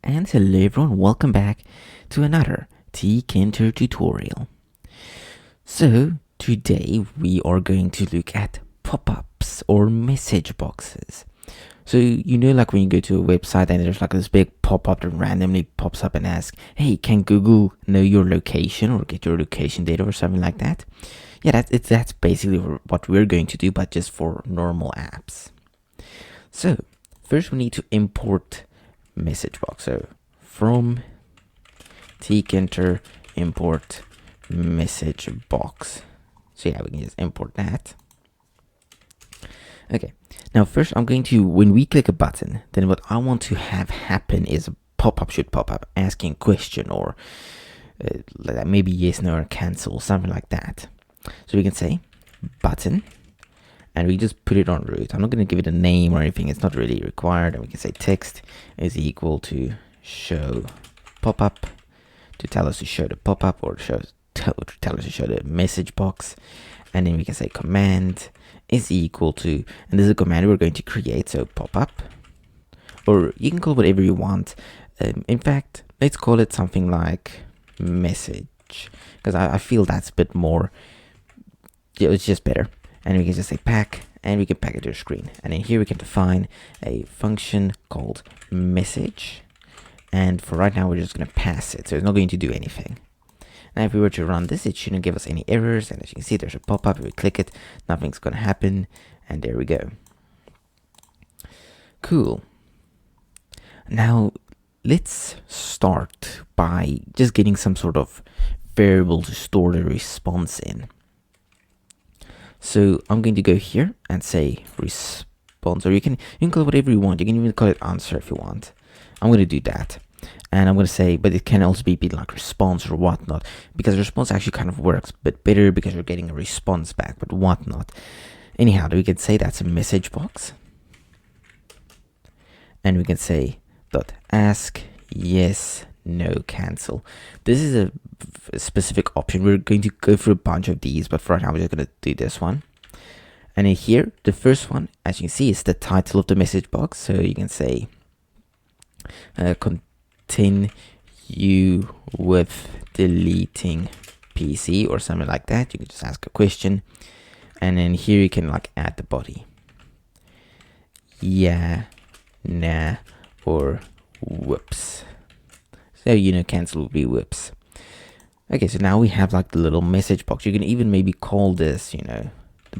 And hello everyone, welcome back to another Tkinter tutorial. So today we are going to look at pop-ups or message boxes. So like when you go to a website and there's like this big pop-up that randomly pops up and asks, hey, can Google know your location or get your location data or something like that? Yeah, that's basically what we're going to do, but just for normal apps. So first we need to import message box. So from Tkinter import message box. So yeah, we can just import that. Okay, now first I'm going to, when we click a button, then what I want to have happen is a pop-up should pop up asking a question or maybe yes, no, or cancel, something like that. So we can say button and we just put it on root. I'm not going to give it a name or anything, it's not really required. And we can say text is equal to show pop-up to tell us to show the pop-up or tell us to show the message box. And then we can say command is equal to, and this is a command we're going to create, so pop-up, or you can call it whatever you want. In fact, let's call it something like message, because I feel that's a bit more, it's just better. And we can just say pack, and we can pack it to a screen. And then here we can define a function called message. And for right now, we're just going to pass it. So it's not going to do anything. Now, if we were to run this, it shouldn't give us any errors. And as you can see, there's a pop-up. If we click it, nothing's going to happen. And there we go. Cool. Now, let's start by just getting some sort of variable to store the response in. So I'm going to go here and say response, or you can call it whatever you want. You can even call it answer if you want. I'm going to do that. And I'm going to say, but it can also be like response or whatnot, because response actually kind of works a bit better because you're getting a response back, but whatnot. Anyhow, we can say that's a message box. And we can say dot ask yes, no, cancel. This is a specific option. We're going to go through a bunch of these, but for right now, we're just going to do this one. And in here, the first one, as you can see, is the title of the message box. So you can say continue with deleting PC or something like that. You can just ask a question. And then here you can like add the body. Yeah, nah, or whoops. So cancel will be whoops. Okay, so now we have like the little message box. You can even maybe call this, the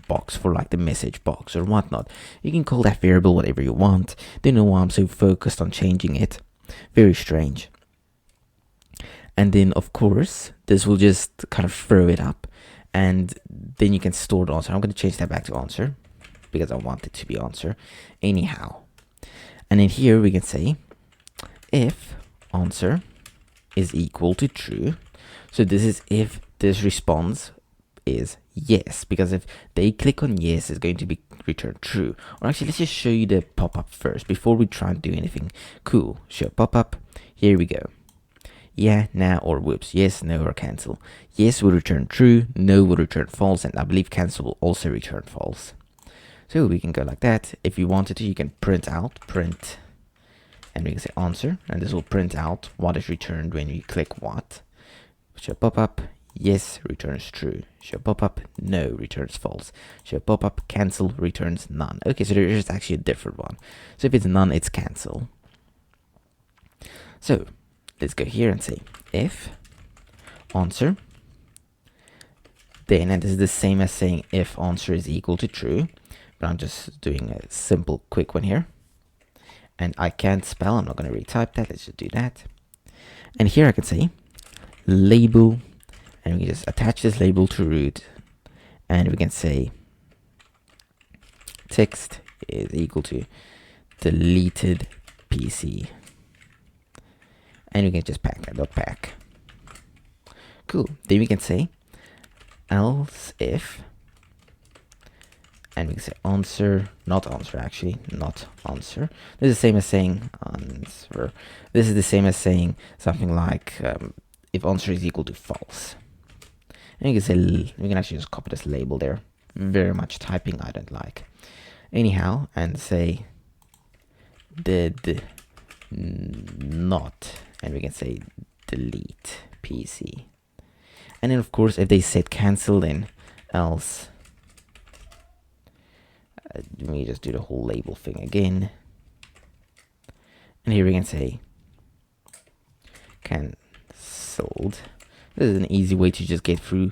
box for like the message box or whatnot. You can call that variable whatever you want. Don't know why I'm so focused on changing it. Very strange. And then of course, this will just kind of throw it up. And then you can store the answer. I'm going to change that back to answer because I want it to be answer. Anyhow. And then here we can say if answer is equal to true. So this is if this response is yes, because if they click on yes, it's going to be returned true. Or actually, let's just show you the pop-up first before we try and do anything cool. Show pop-up. Here we go. Yeah, nah, or whoops. Yes, no, or cancel. Yes will return true. No will return false. And I believe cancel will also return false. So we can go like that. If you wanted to, you can print, and we can say answer, and this will print out what is returned when we click what. Show pop-up, yes, returns true. Show pop-up, no, returns false. Show pop-up, cancel, returns none. Okay, so there is actually a different one. So if it's none, it's cancel. So let's go here and say if answer, then, and this is the same as saying if answer is equal to true, but I'm just doing a simple quick one here. And I can't spell, I'm not going to retype that, let's just do that. And here I can say label, and we can just attach this label to root, and we can say text is equal to deleted PC, and we can just pack that, pack. Cool. Then we can say else if, and we can say answer, not answer actually, not answer. This is the same as saying answer. This is the same as saying something like if answer is equal to false. And you can say, we can actually just copy this label there. Very much typing I don't like. Anyhow, and say did not, and we can say delete PC. And then of course if they said cancel, then else, let me just do the whole label thing again, and here we can say cancelled. This is an easy way to just get through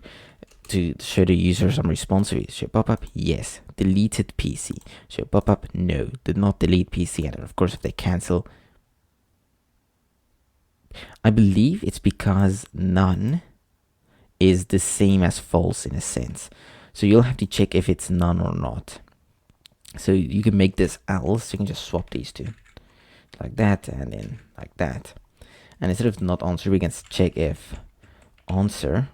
to show the user some response. So show pop-up, yes, deleted PC. Show pop-up, no, did not delete PC. And then of course if they cancel, I believe it's because none is the same as false in a sense. So you'll have to check if it's none or not. So you can make this else, you can just swap these two. Like that and then like that. And instead of not answer, we can check if answer,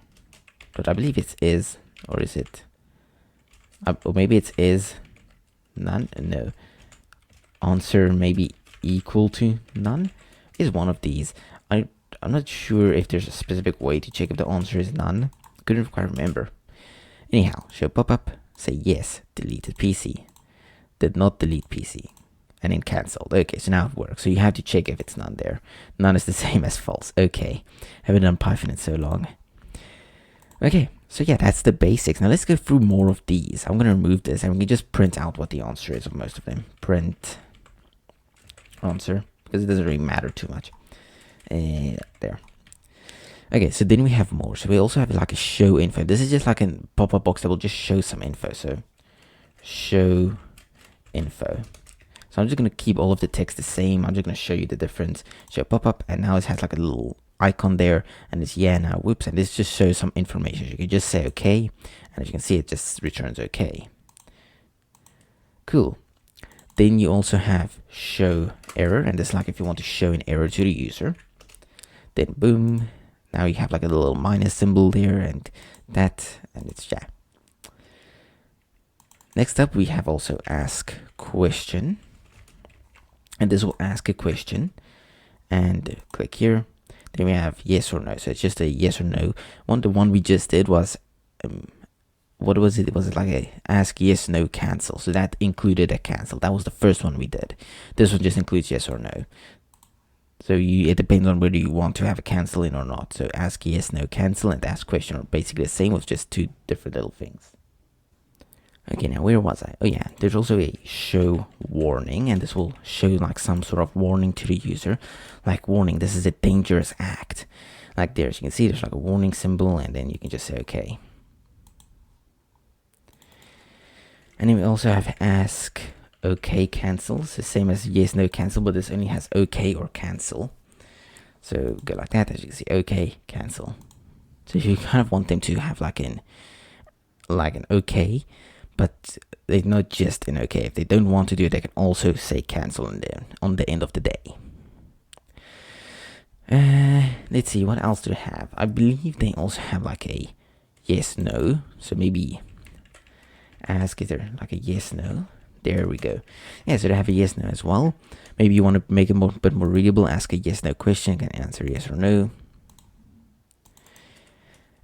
but I believe it is, or is it, or maybe it is none, no. Answer maybe equal to none is one of these. I'm not sure if there's a specific way to check if the answer is none. Couldn't quite remember. Anyhow, show pop-up, say yes, deleted PC. Did not delete PC. And then cancelled. Okay, so now it works. So you have to check if it's none there. None is the same as false. Okay. Haven't done Python in so long. Okay, so yeah, that's the basics. Now let's go through more of these. I'm going to remove this and we can just print out what the answer is of most of them. Print answer, because it doesn't really matter too much. There. Okay, so then we have more. So we also have like a show info. This is just like a pop-up box that will just show some info. So show info. So I'm just going to keep all of the text the same. I'm just going to show you the difference. Show pop-up, and now it has like a little icon there, and it's yeah, now whoops, and this just shows some information. You can just say okay, and as you can see, it just returns okay. Cool. Then you also have show error, and it's like if you want to show an error to the user. Then boom, now you have like a little minus symbol there, and that, and it's yeah. Next up, we have also ask question, and this will ask a question, and click here. Then we have yes or no, so it's just a yes or no. The one we just did was, what was it? Was it like a ask yes, no, cancel? So that included a cancel. That was the first one we did. This one just includes yes or no. So it depends on whether you want to have a cancel in or not. So ask yes, no, cancel, and ask question are basically the same with just two different little things. Okay, now where was I? Oh yeah, there's also a show warning, and this will show like some sort of warning to the user. Like warning, this is a dangerous act. Like there, as you can see, there's like a warning symbol, and then you can just say okay. And then we also have ask okay, cancel. It's the same as yes, no, cancel, but this only has okay or cancel. So go like that, as you can see, okay, cancel. So if you kind of want them to have like an okay, but they're not just an okay. If they don't want to do it, they can also say cancel on the end of the day. Let's see, what else do they have? I believe they also have like a yes, no. So maybe ask, is there like a yes, no? There we go. Yeah, so they have a yes, no as well. Maybe you want to make it a bit more readable. Ask a yes, no question, can answer yes or no.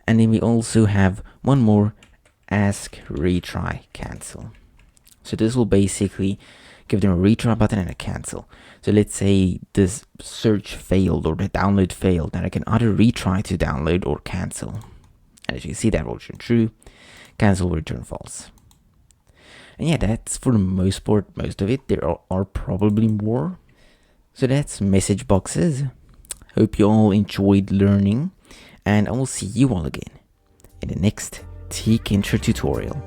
And then we also have one more, ask, retry, cancel. So this will basically give them a retry button and a cancel. So let's say this search failed or the download failed, then I can either retry to download or cancel. And as you can see, that will return true, cancel will return false. And yeah, that's for the most part, most of it. There are probably more. So that's message boxes. Hope you all enjoyed learning, and I will see you all again in the next Tkinter tutorial.